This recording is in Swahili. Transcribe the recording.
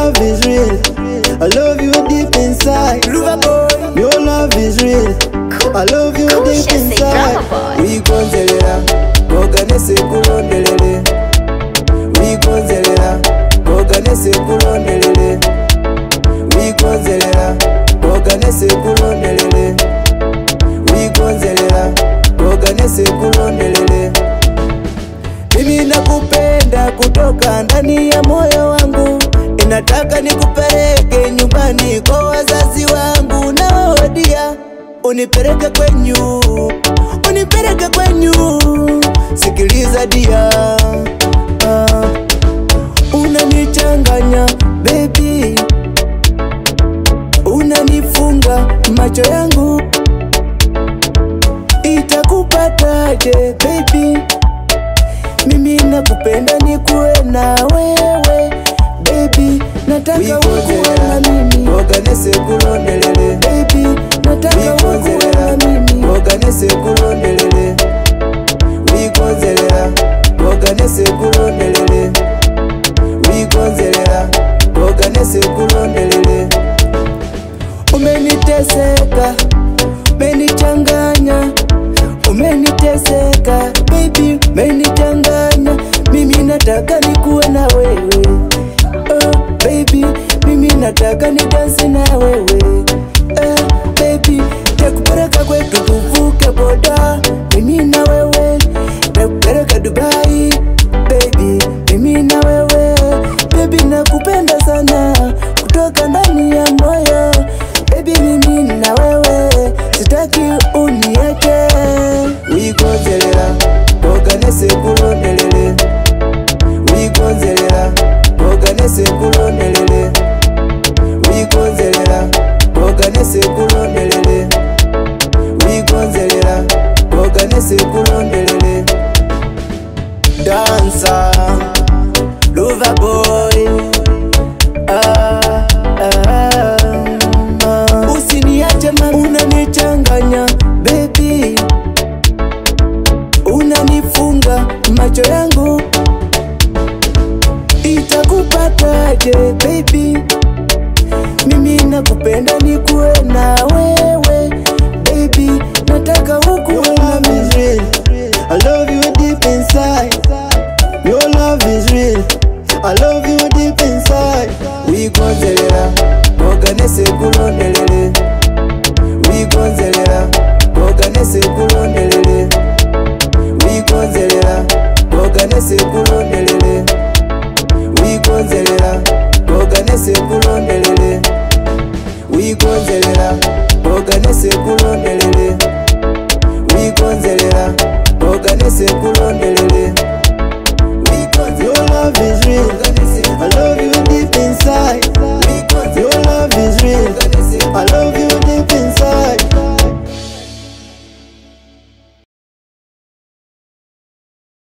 love is real. I love you deep inside. Your love is real. I love you deep inside. We gonzelera, boganese kulondelele. We gonzelera, boganese kulondelele. We gonzelera, boganese kulondelele. We gonzelera, boganese kulondelele. Mimi nakupenda kutoka ndani ya moyo wangu. Ninataka nikupeleke nyumbani kwa wazazi wangu. Na odia unipeleke kwenyu, unipeleke kwenyu. Sikiliza dia, unanichanganya baby, unanifunga macho yangu. Itakupataje baby? Mimi nakupenda nikuwe na wewe baby, nataka ukuwe na mimi. Boganese kulondelele baby, nataka ukuwe na mimi. Boganese kulondelele. We gonzelera, boganese kulondelele. We gonzelera, boganese kulondelele. Umeniteseka, umenichanganya, umeniteseka baby, umenichanganya. Mimi nataka nikuwe na wewe, oh baby, mimi nataka ni dance na wewe, baby. Takupeleka kwetu tuvuke boda, mimi na wewe. Takupeleka Dubai baby, mimi na wewe. Baby nakupenda sana kutoka ndani ya moyo. Baby mimi na wewe, sitaki uniache. We gonzelera, boganese kulondelele. We gonzelera, boganese kulondelele. We gonzelera, boganese kulondelele. We gonzelera, boganese kulondelele. Dancer, lover boy, usiniache mama. Unanichanganya baby, unanifunga macho yangu. Itakupataje baby? Mimi nakupenda nikuwe na wewe baby, nataka ukuwe na mimi. I love you deep inside. Your love is real. I love you deep inside. We gonzelera, boganese kulondelele. We gonzelera, boganese kulondelele. We gonzelera, boganese kulondelele. We gonzelera, boganese kulondelele. We gonzelera, boganese kulondelele. We gonzelera, boganese kulondelele. We gonzelera, your love is real.